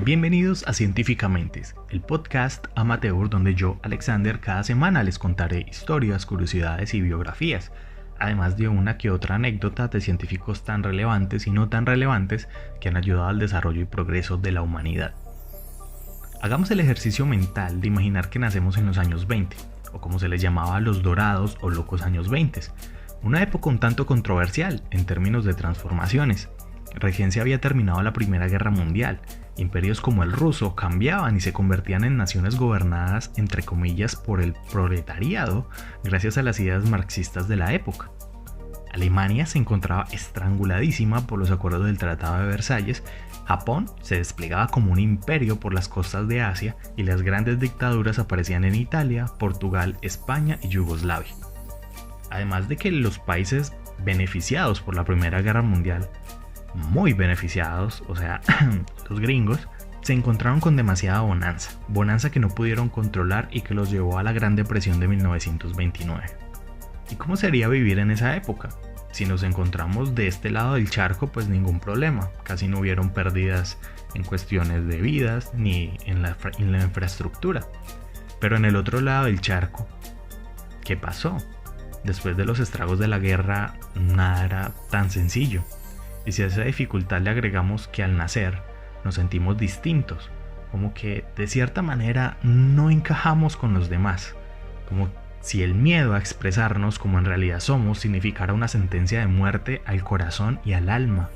Bienvenidos a Científicamente, el podcast amateur donde yo, Alexander, cada semana les contaré historias, curiosidades y biografías, además de una que otra anécdota de científicos tan relevantes y no tan relevantes que han ayudado al desarrollo y progreso de la humanidad. Hagamos el ejercicio mental de imaginar que nacemos en los años 20, o como se les llamaba los dorados o locos años 20, una época un tanto controversial en términos de transformaciones. Recién se había terminado la Primera Guerra Mundial. Imperios como el ruso cambiaban y se convertían en naciones gobernadas, entre comillas, por el proletariado, gracias a las ideas marxistas de la época. Alemania se encontraba estranguladísima por los acuerdos del Tratado de Versalles, Japón se desplegaba como un imperio por las costas de Asia y las grandes dictaduras aparecían en Italia, Portugal, España y Yugoslavia. Además de que los países beneficiados por la Primera Guerra Mundial, muy beneficiados, o sea, los gringos, se encontraron con demasiada bonanza que no pudieron controlar y que los llevó a la Gran Depresión de 1929. ¿Y cómo sería vivir en esa época? Si nos encontramos de este lado del charco, pues ningún problema, casi no hubieron pérdidas en cuestiones de vidas ni en la infraestructura. Pero en el otro lado del charco, ¿qué pasó? Después de los estragos de la guerra, nada era tan sencillo. Y si a esa dificultad le agregamos que al nacer nos sentimos distintos, como que de cierta manera no encajamos con los demás, como si el miedo a expresarnos como en realidad somos significara una sentencia de muerte al corazón y al alma,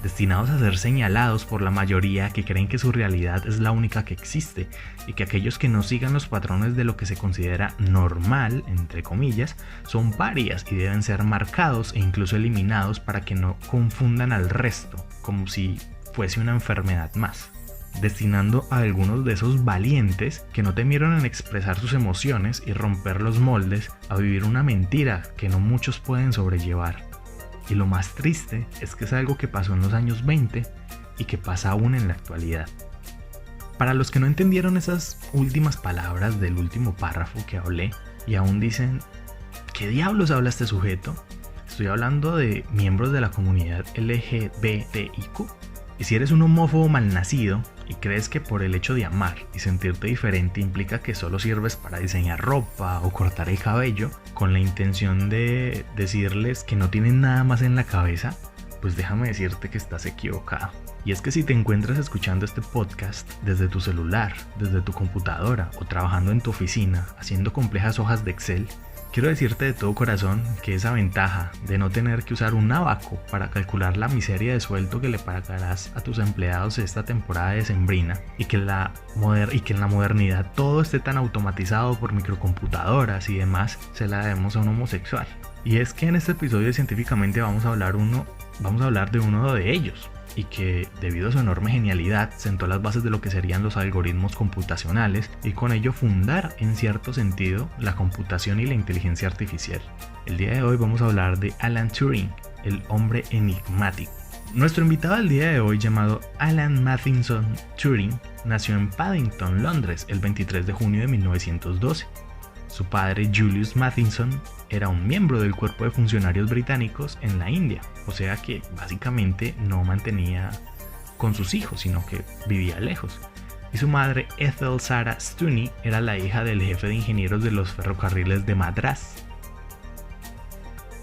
destinados a ser señalados por la mayoría que creen que su realidad es la única que existe y que aquellos que no sigan los patrones de lo que se considera normal, entre comillas, son parias y deben ser marcados e incluso eliminados para que no confundan al resto, como si fuese una enfermedad más, destinando a algunos de esos valientes que no temieron en expresar sus emociones y romper los moldes a vivir una mentira que no muchos pueden sobrellevar. Y lo más triste es que es algo que pasó en los años 20 y que pasa aún en la actualidad. Para los que no entendieron esas últimas palabras del último párrafo que hablé y aún dicen, ¿qué diablos habla este sujeto? Estoy hablando de miembros de la comunidad LGBTIQ. Y si eres un homófobo malnacido y crees que por el hecho de amar y sentirte diferente implica que solo sirves para diseñar ropa o cortar el cabello con la intención de decirles que no tienen nada más en la cabeza, pues déjame decirte que estás equivocado. Y es que si te encuentras escuchando este podcast desde tu celular, desde tu computadora o trabajando en tu oficina haciendo complejas hojas de Excel, quiero decirte de todo corazón que esa ventaja de no tener que usar un abaco para calcular la miseria de sueldo que le pagarás a tus empleados esta temporada decembrina y que en la modernidad todo esté tan automatizado por microcomputadoras y demás, se la debemos a un homosexual. Y es que en este episodio científicamente vamos a hablar de uno de ellos, y que debido a su enorme genialidad sentó las bases de lo que serían los algoritmos computacionales y con ello fundar en cierto sentido la computación y la inteligencia artificial. El día de hoy vamos a hablar de Alan Turing, el hombre enigmático. Nuestro invitado del día de hoy, llamado Alan Mathieson Turing, nació en Paddington, Londres, el 23 de junio de 1912. Su padre, Julius Mathieson, era un miembro del cuerpo de funcionarios británicos en la India, o sea que básicamente no mantenía con sus hijos, sino que vivía lejos. Y su madre, Ethel Sarah Stoney, era la hija del jefe de ingenieros de los ferrocarriles de Madrás.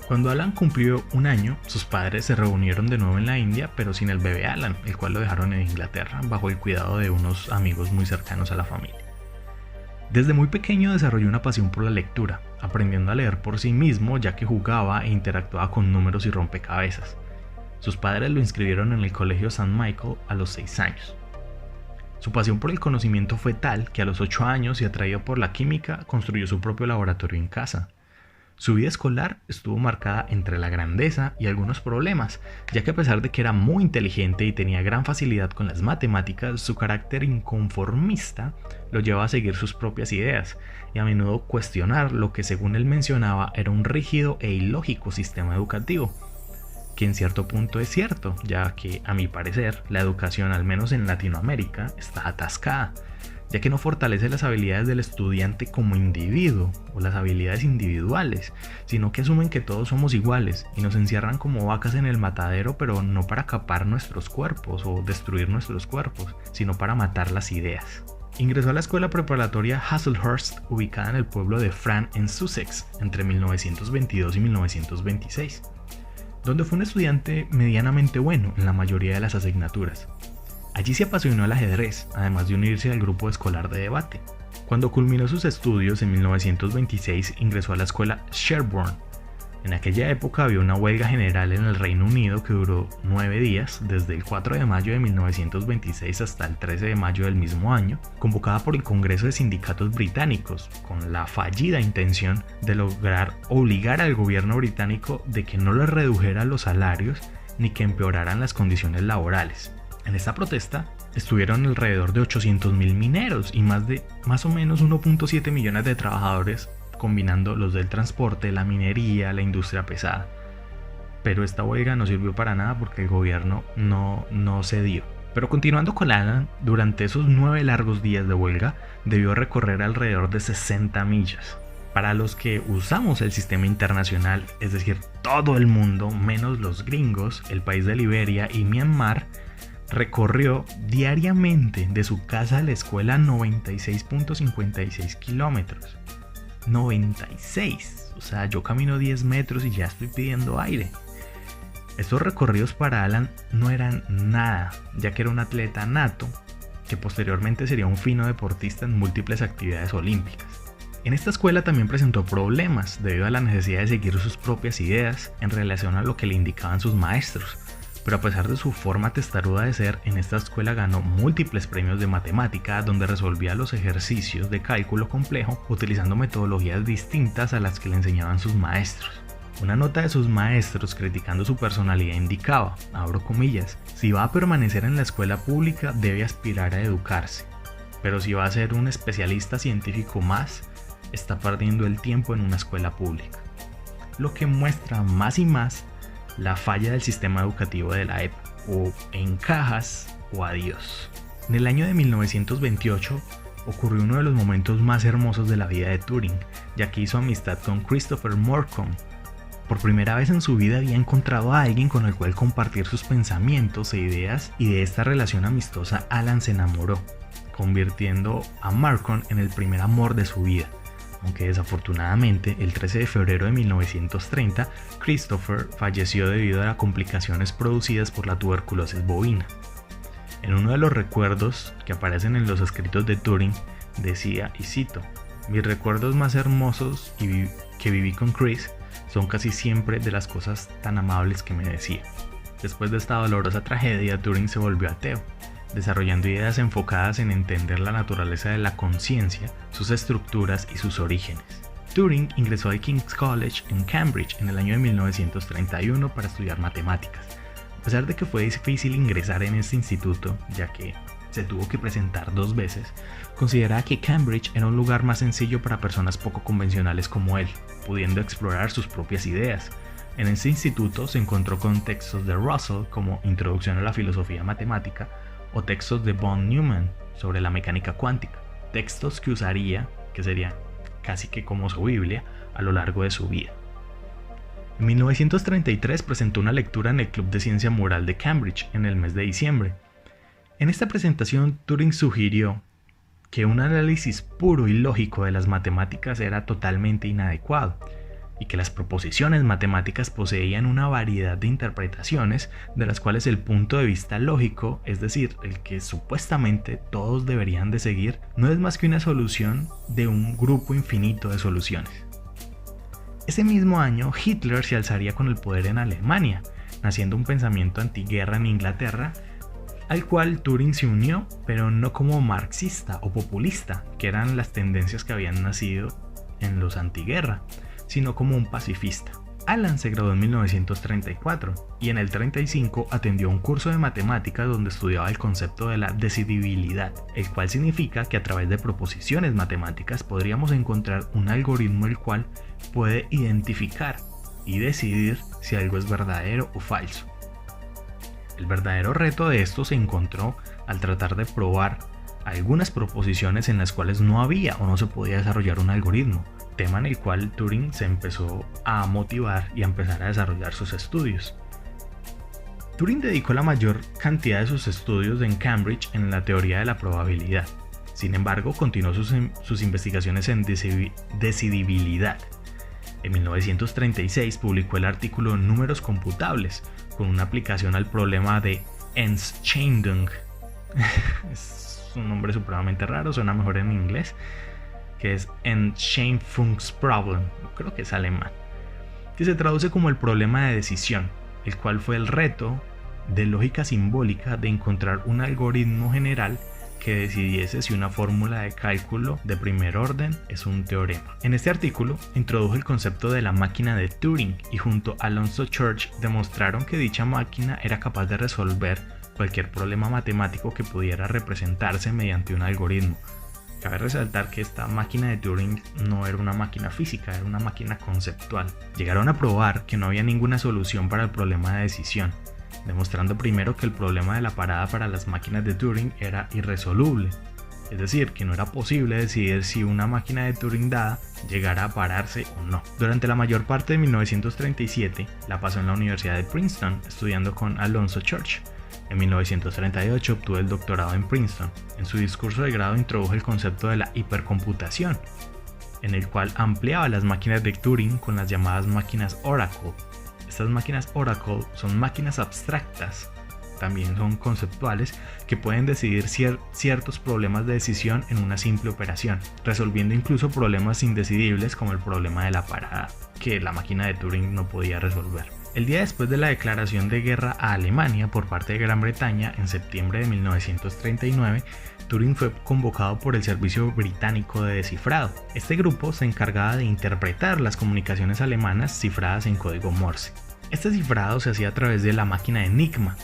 Cuando Alan cumplió un año, sus padres se reunieron de nuevo en la India, pero sin el bebé Alan, el cual lo dejaron en Inglaterra bajo el cuidado de unos amigos muy cercanos a la familia. Desde muy pequeño desarrolló una pasión por la lectura, aprendiendo a leer por sí mismo ya que jugaba e interactuaba con números y rompecabezas. Sus padres lo inscribieron en el colegio St. Michael a los 6 años. Su pasión por el conocimiento fue tal que a los 8 años y atraído por la química construyó su propio laboratorio en casa. Su vida escolar estuvo marcada entre la grandeza y algunos problemas, ya que a pesar de que era muy inteligente y tenía gran facilidad con las matemáticas, su carácter inconformista lo llevaba a seguir sus propias ideas y a menudo cuestionar lo que según él mencionaba era un rígido e ilógico sistema educativo, que en cierto punto es cierto, ya que a mi parecer la educación, al menos en Latinoamérica, está atascada. ya que no fortalece las habilidades del estudiante como individuo o las habilidades individuales, sino que asumen que todos somos iguales y nos encierran como vacas en el matadero, pero no para capar nuestros cuerpos o destruir nuestros cuerpos, sino para matar las ideas. Ingresó a la escuela preparatoria Hazlehurst, ubicada en el pueblo de Fran en Sussex, entre 1922 y 1926, donde fue un estudiante medianamente bueno en la mayoría de las asignaturas. Allí se apasionó al ajedrez, además de unirse al grupo escolar de debate. Cuando culminó sus estudios en 1926 ingresó a la escuela Sherborne. En aquella época había una huelga general en el Reino Unido que duró 9 días, desde el 4 de mayo de 1926 hasta el 13 de mayo del mismo año, convocada por el Congreso de Sindicatos Británicos, con la fallida intención de lograr obligar al gobierno británico de que no les redujera los salarios ni que empeoraran las condiciones laborales. En esta protesta estuvieron alrededor de 800.000 mineros y más o menos 1.7 millones de trabajadores, combinando los del transporte, la minería, la industria pesada. Pero esta huelga no sirvió para nada porque el gobierno no cedió. Pero continuando con Alan, durante esos 9 largos días de huelga debió recorrer alrededor de 60 millas. Para los que usamos el sistema internacional, es decir, todo el mundo, menos los gringos, el país de Liberia y Myanmar, recorrió diariamente de su casa a la escuela 96.56 kilómetros. 96, o sea, yo camino 10 metros y ya estoy pidiendo aire. Estos recorridos para Alan no eran nada, ya que era un atleta nato, que posteriormente sería un fino deportista en múltiples actividades olímpicas. En esta escuela también presentó problemas debido a la necesidad de seguir sus propias ideas en relación a lo que le indicaban sus maestros. Pero a pesar de su forma testaruda de ser, en esta escuela ganó múltiples premios de matemática donde resolvía los ejercicios de cálculo complejo utilizando metodologías distintas a las que le enseñaban sus maestros. Una nota de sus maestros criticando su personalidad indicaba, abro comillas, si va a permanecer en la escuela pública debe aspirar a educarse, pero si va a ser un especialista científico más, está perdiendo el tiempo en una escuela pública. Lo que muestra más y más la falla del sistema educativo de la época, o encajas o adiós. En el año de 1928 ocurrió uno de los momentos más hermosos de la vida de Turing, ya que hizo amistad con Christopher Morcom. Por primera vez en su vida había encontrado a alguien con el cual compartir sus pensamientos e ideas, y de esta relación amistosa Alan se enamoró, convirtiendo a Morcom en el primer amor de su vida. Aunque desafortunadamente el 13 de febrero de 1930, Christopher falleció debido a las complicaciones producidas por la tuberculosis bovina. En uno de los recuerdos que aparecen en los escritos de Turing, decía, y cito, mis recuerdos más hermosos que viví con Chris son casi siempre de las cosas tan amables que me decía. Después de esta dolorosa tragedia, Turing se volvió ateo, desarrollando ideas enfocadas en entender la naturaleza de la conciencia, sus estructuras y sus orígenes. Turing ingresó al King's College en Cambridge en el año de 1931 para estudiar matemáticas. A pesar de que fue difícil ingresar en este instituto, ya que se tuvo que presentar 2 veces, consideraba que Cambridge era un lugar más sencillo para personas poco convencionales como él, pudiendo explorar sus propias ideas. En este instituto se encontró con textos de Russell como Introducción a la Filosofía Matemática, o textos de von Neumann sobre la mecánica cuántica, textos que usaría, que serían casi que como su Biblia, a lo largo de su vida. En 1933 presentó una lectura en el Club de Ciencia Moral de Cambridge en el mes de diciembre. En esta presentación, Turing sugirió que un análisis puro y lógico de las matemáticas era totalmente inadecuado, y que las proposiciones matemáticas poseían una variedad de interpretaciones de las cuales el punto de vista lógico, es decir, el que supuestamente todos deberían de seguir, no es más que una solución de un grupo infinito de soluciones. Ese mismo año, Hitler se alzaría con el poder en Alemania, naciendo un pensamiento antiguerra en Inglaterra, al cual Turing se unió, pero no como marxista o populista, que eran las tendencias que habían nacido en los antiguerra, sino como un pacifista. Alan se graduó en 1934 y en el 35 atendió un curso de matemáticas donde estudiaba el concepto de la decidibilidad, el cual significa que a través de proposiciones matemáticas podríamos encontrar un algoritmo el cual puede identificar y decidir si algo es verdadero o falso. El verdadero reto de esto se encontró al tratar de probar algunas proposiciones en las cuales no había o no se podía desarrollar un algoritmo, tema en el cual Turing se empezó a motivar y a empezar a desarrollar sus estudios. Turing dedicó la mayor cantidad de sus estudios en Cambridge en la teoría de la probabilidad. Sin embargo, continuó sus investigaciones en decidibilidad. En 1936 publicó el artículo Números computables, con una aplicación al problema de Entscheidung. Es un nombre supremamente raro, suena mejor en inglés, que es Entscheidungsproblem, creo que es alemán, que se traduce como el problema de decisión, el cual fue el reto de lógica simbólica de encontrar un algoritmo general que decidiese si una fórmula de cálculo de primer orden es un teorema. En este artículo introdujo el concepto de la máquina de Turing y junto a Alonzo Church demostraron que dicha máquina era capaz de resolver cualquier problema matemático que pudiera representarse mediante un algoritmo. Cabe resaltar que esta máquina de Turing no era una máquina física, era una máquina conceptual. Llegaron a probar que no había ninguna solución para el problema de decisión, demostrando primero que el problema de la parada para las máquinas de Turing era irresoluble, es decir, que no era posible decidir si una máquina de Turing dada llegara a pararse o no. Durante la mayor parte de 1937 la pasó en la Universidad de Princeton estudiando con Alonzo Church. En 1938 obtuvo el doctorado en Princeton. En su discurso de grado introdujo el concepto de la hipercomputación, en el cual ampliaba las máquinas de Turing con las llamadas máquinas Oracle. Estas máquinas Oracle son máquinas abstractas, también son conceptuales, que pueden decidir ciertos problemas de decisión en una simple operación, resolviendo incluso problemas indecidibles como el problema de la parada, que la máquina de Turing no podía resolver. El día después de la declaración de guerra a Alemania por parte de Gran Bretaña, en septiembre de 1939, Turing fue convocado por el Servicio Británico de Descifrado. Este grupo se encargaba de interpretar las comunicaciones alemanas cifradas en código Morse. Este cifrado se hacía a través de la máquina Enigma,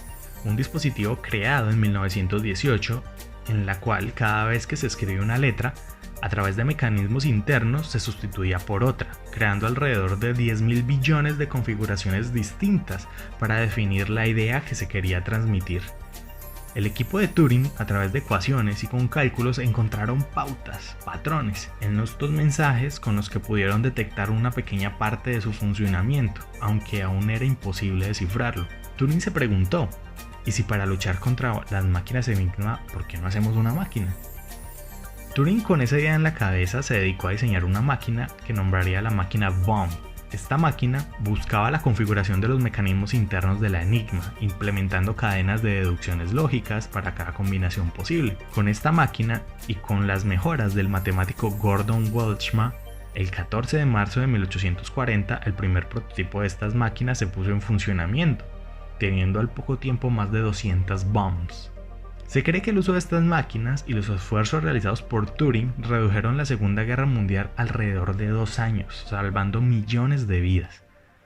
un dispositivo creado en 1918 en la cual cada vez que se escribía una letra, a través de mecanismos internos se sustituía por otra, creando alrededor de 10.000 billones de configuraciones distintas para definir la idea que se quería transmitir. El equipo de Turing, a través de ecuaciones y con cálculos, encontraron pautas, patrones, en estos mensajes con los que pudieron detectar una pequeña parte de su funcionamiento, aunque aún era imposible descifrarlo. Turing se preguntó, ¿y si para luchar contra las máquinas Enigma, por qué no hacemos una máquina? Turing, con esa idea en la cabeza, se dedicó a diseñar una máquina que nombraría la máquina Bomb. Esta máquina buscaba la configuración de los mecanismos internos de la Enigma, implementando cadenas de deducciones lógicas para cada combinación posible. Con esta máquina y con las mejoras del matemático Gordon Welshman, el 14 de marzo de 1840 el primer prototipo de estas máquinas se puso en funcionamiento, teniendo al poco tiempo más de 200 bombs. Se cree que el uso de estas máquinas y los esfuerzos realizados por Turing redujeron la Segunda Guerra Mundial alrededor de 2 años, salvando millones de vidas.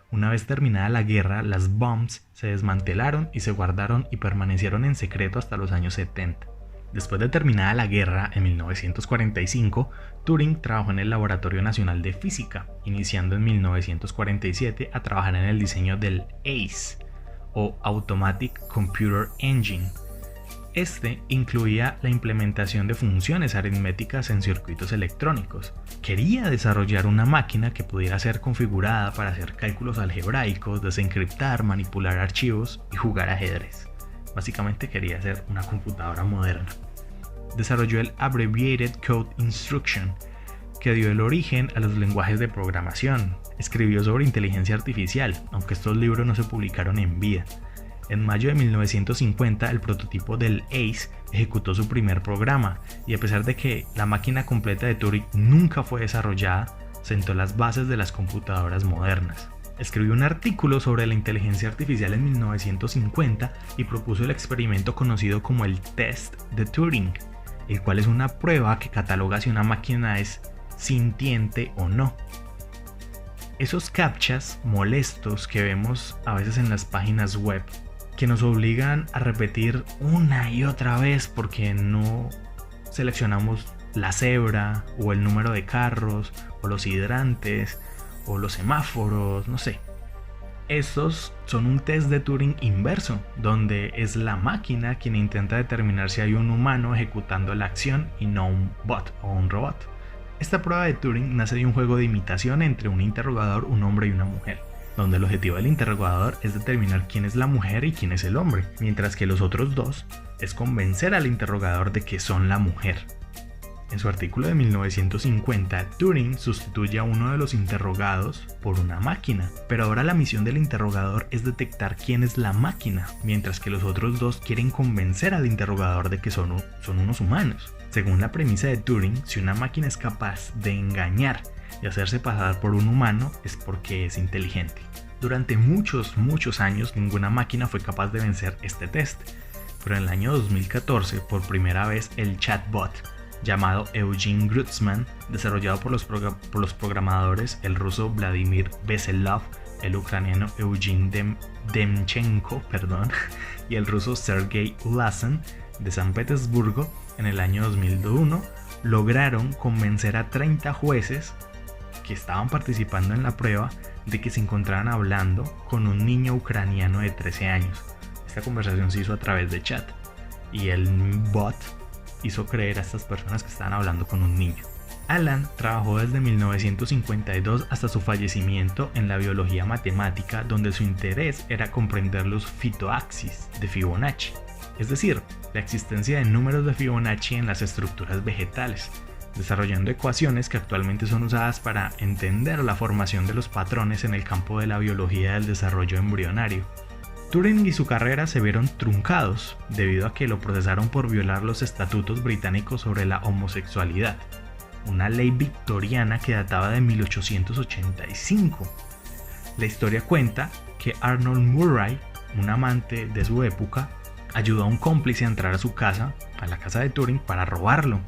Una vez terminada la guerra, las bombs se desmantelaron y se guardaron y permanecieron en secreto hasta los años 70. Después de terminada la guerra, en 1945, Turing trabajó en el Laboratorio Nacional de Física, iniciando en 1947 a trabajar en el diseño del ACE, o Automatic Computer Engine. Este incluía la implementación de funciones aritméticas en circuitos electrónicos. Quería desarrollar una máquina que pudiera ser configurada para hacer cálculos algebraicos, desencriptar, manipular archivos y jugar ajedrez. Básicamente quería hacer una computadora moderna. Desarrolló el Abbreviated Code Instruction, que dio el origen a los lenguajes de programación. Escribió sobre inteligencia artificial, aunque estos libros no se publicaron en vida. En mayo de 1950, el prototipo del ACE ejecutó su primer programa, y a pesar de que la máquina completa de Turing nunca fue desarrollada, sentó las bases de las computadoras modernas. Escribió un artículo sobre la inteligencia artificial en 1950 y propuso el experimento conocido como el test de Turing, el cual es una prueba que cataloga si una máquina es sintiente o no. Esos captchas molestos que vemos a veces en las páginas web, que nos obligan a repetir una y otra vez porque no seleccionamos la cebra o el número de carros o los hidrantes o los semáforos, no sé. Estos son un test de Turing inverso, donde es la máquina quien intenta determinar si hay un humano ejecutando la acción y no un bot o un robot. Esta prueba de Turing nace de un juego de imitación entre un interrogador, un hombre y una mujer, donde el objetivo del interrogador es determinar quién es la mujer y quién es el hombre, mientras que los otros dos es convencer al interrogador de que son la mujer. En su artículo de 1950, Turing sustituye a uno de los interrogados por una máquina, pero ahora la misión del interrogador es detectar quién es la máquina, mientras que los otros dos quieren convencer al interrogador de que son unos humanos. Según la premisa de Turing, si una máquina es capaz de engañar y hacerse pasar por un humano, es porque es inteligente. Durante muchos años, ninguna máquina fue capaz de vencer este test, pero en el año 2014, por primera vez, el chatbot llamado Eugene Grutzman, desarrollado por los programadores el ruso Vladimir Veselov, el ucraniano Eugene Demchenko, y el ruso Sergei Ulasan de San Petersburgo, en el año 2001, lograron convencer a 30 jueces que estaban participando en la prueba de que se encontraban hablando con un niño ucraniano de 13 años. Esta conversación se hizo a través de chat y el bot hizo creer a estas personas que estaban hablando con un niño. Alan trabajó desde 1952 hasta su fallecimiento en la biología matemática, donde su interés era comprender los fitoaxis de Fibonacci, es decir, la existencia de números de Fibonacci en las estructuras vegetales, desarrollando ecuaciones que actualmente son usadas para entender la formación de los patrones en el campo de la biología del desarrollo embrionario. Turing y su carrera se vieron truncados debido a que lo procesaron por violar los estatutos británicos sobre la homosexualidad, una ley victoriana que databa de 1885. La historia cuenta que Arnold Murray, un amante de su época, ayudó a un cómplice a entrar a su casa, a la casa de Turing, para robarlo,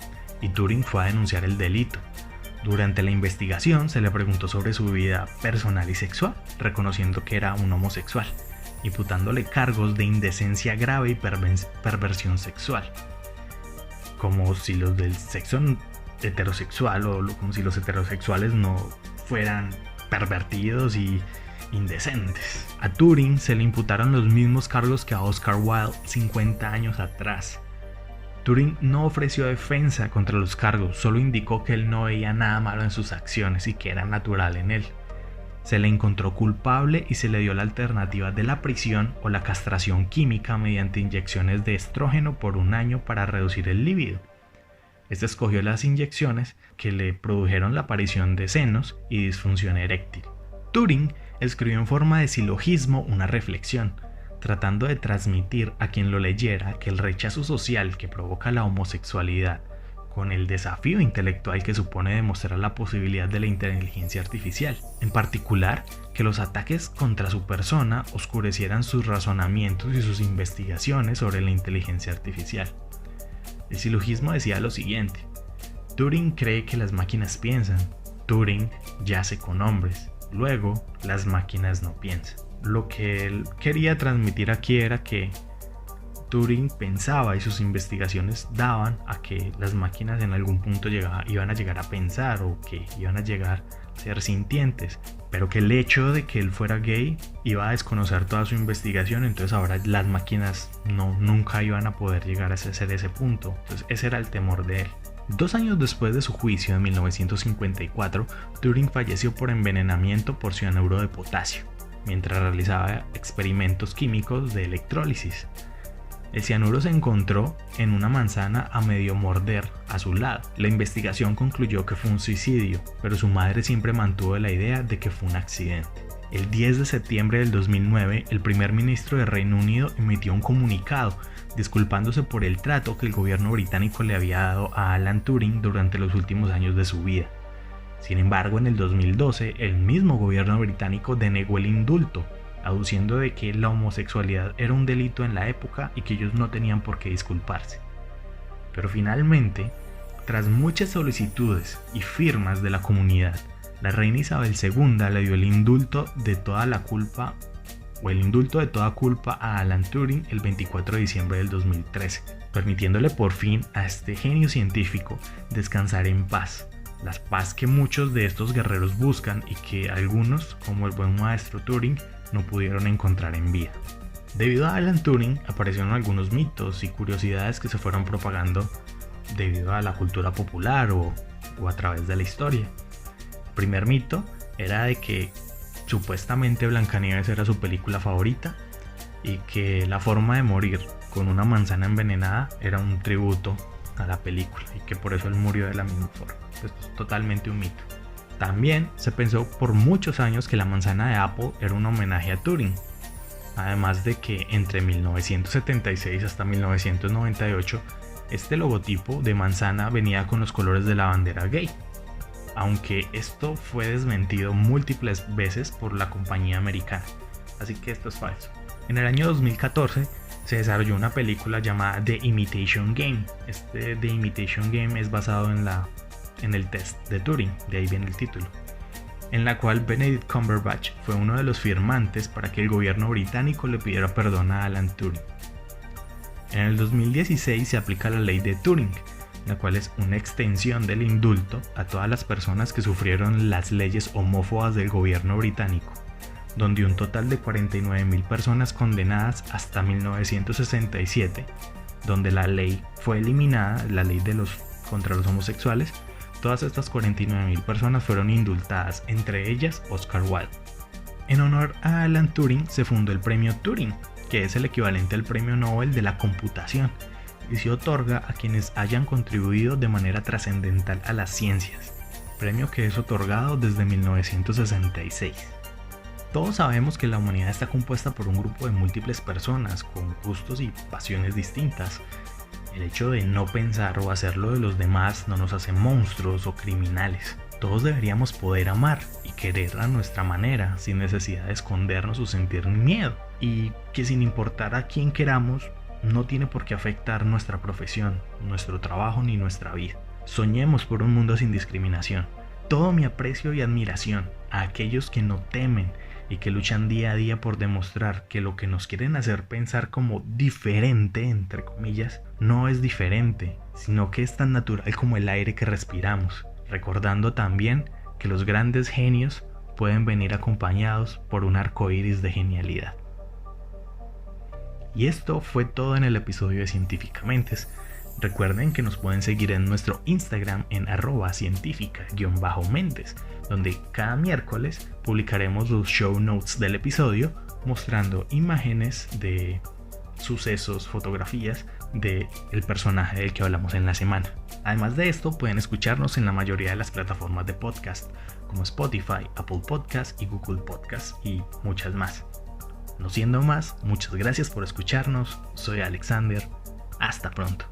y Turing fue a denunciar el delito. Durante la investigación se le preguntó sobre su vida personal y sexual, reconociendo que era un homosexual, imputándole cargos de indecencia grave y perversión sexual, como si los del sexo heterosexual o como si los heterosexuales no fueran pervertidos y indecentes. A Turing se le imputaron los mismos cargos que a Oscar Wilde 50 años atrás. Turing no ofreció defensa contra los cargos, solo indicó que él no veía nada malo en sus acciones y que era natural en él. Se le encontró culpable y se le dio la alternativa de la prisión o la castración química mediante inyecciones de estrógeno por un año para reducir el líbido. Este escogió las inyecciones que le produjeron la aparición de senos y disfunción eréctil. Turing escribió en forma de silogismo una reflexión, tratando de transmitir a quien lo leyera que el rechazo social que provoca la homosexualidad, con el desafío intelectual que supone demostrar la posibilidad de la inteligencia artificial, en particular que los ataques contra su persona oscurecieran sus razonamientos y sus investigaciones sobre la inteligencia artificial. El silogismo decía lo siguiente: Turing cree que las máquinas piensan, Turing yace con hombres, luego las máquinas no piensan. Lo que él quería transmitir aquí era que Turing pensaba y sus investigaciones daban a que las máquinas en algún punto iban a llegar a pensar o que iban a llegar a ser sintientes, pero que el hecho de que él fuera gay iba a desconocer toda su investigación, entonces ahora las máquinas nunca iban a poder llegar a ser ese punto. Entonces ese era el temor de él. 2 años después de su juicio en 1954, Turing falleció por envenenamiento por cianuro de potasio, mientras realizaba experimentos químicos de electrólisis. El cianuro se encontró en una manzana a medio morder a su lado. La investigación concluyó que fue un suicidio, pero su madre siempre mantuvo la idea de que fue un accidente. El 10 de septiembre del 2009, el primer ministro de Reino Unido emitió un comunicado disculpándose por el trato que el gobierno británico le había dado a Alan Turing durante los últimos años de su vida. Sin embargo, en el 2012, el mismo gobierno británico denegó el indulto, aduciendo de que la homosexualidad era un delito en la época y que ellos no tenían por qué disculparse. Pero finalmente, tras muchas solicitudes y firmas de la comunidad, la reina Isabel II le dio el indulto de toda culpa a Alan Turing el 24 de diciembre del 2013, permitiéndole por fin a este genio científico descansar en paz. La paz que muchos de estos guerreros buscan y que algunos, como el buen maestro Turing, no pudieron encontrar en vida. Debido a Alan Turing aparecieron algunos mitos y curiosidades que se fueron propagando debido a la cultura popular o a través de la historia. El primer mito era de que supuestamente Blancanieves era su película favorita y que la forma de morir con una manzana envenenada era un tributo a la película y que por eso él murió de la misma forma. Esto es totalmente un mito. También se pensó por muchos años que la manzana de Apple era un homenaje a Turing, además de que entre 1976 hasta 1998 este logotipo de manzana venía con los colores de la bandera gay, aunque esto fue desmentido múltiples veces por la compañía americana, así que esto es falso. En el año 2014 se desarrolló una película llamada The Imitation Game. The Imitation Game es basado en el test de Turing, de ahí viene el título, en la cual Benedict Cumberbatch fue uno de los firmantes para que el gobierno británico le pidiera perdón a Alan Turing. En el 2016 se aplica la ley de Turing, la cual es una extensión del indulto a todas las personas que sufrieron las leyes homófobas del gobierno británico, donde un total de 49.000 personas condenadas hasta 1967, donde la ley fue eliminada, la ley contra los homosexuales. Todas estas 49.000 personas fueron indultadas, entre ellas Oscar Wilde. En honor a Alan Turing se fundó el premio Turing, que es el equivalente al premio Nobel de la computación, y se otorga a quienes hayan contribuido de manera trascendental a las ciencias, premio que es otorgado desde 1966. Todos sabemos que la humanidad está compuesta por un grupo de múltiples personas con gustos y pasiones distintas. El hecho de no pensar o hacer lo de los demás no nos hace monstruos o criminales. Todos deberíamos poder amar y querer a nuestra manera, sin necesidad de escondernos o sentir miedo. Y que sin importar a quién queramos, no tiene por qué afectar nuestra profesión, nuestro trabajo ni nuestra vida. Soñemos por un mundo sin discriminación. Todo mi aprecio y admiración a aquellos que no temen y que luchan día a día por demostrar que lo que nos quieren hacer pensar como diferente, entre comillas, no es diferente, sino que es tan natural como el aire que respiramos, recordando también que los grandes genios pueden venir acompañados por un arco iris de genialidad. Y esto fue todo en el episodio de Científicamentes. Recuerden que nos pueden seguir en nuestro Instagram en @cientifica_mentes, donde cada miércoles publicaremos los show notes del episodio mostrando imágenes de sucesos, fotografías del personaje del que hablamos en la semana. Además de esto, pueden escucharnos en la mayoría de las plataformas de podcast, como Spotify, Apple Podcast y Google Podcast y muchas más. No siendo más, muchas gracias por escucharnos. Soy Alexander. Hasta pronto.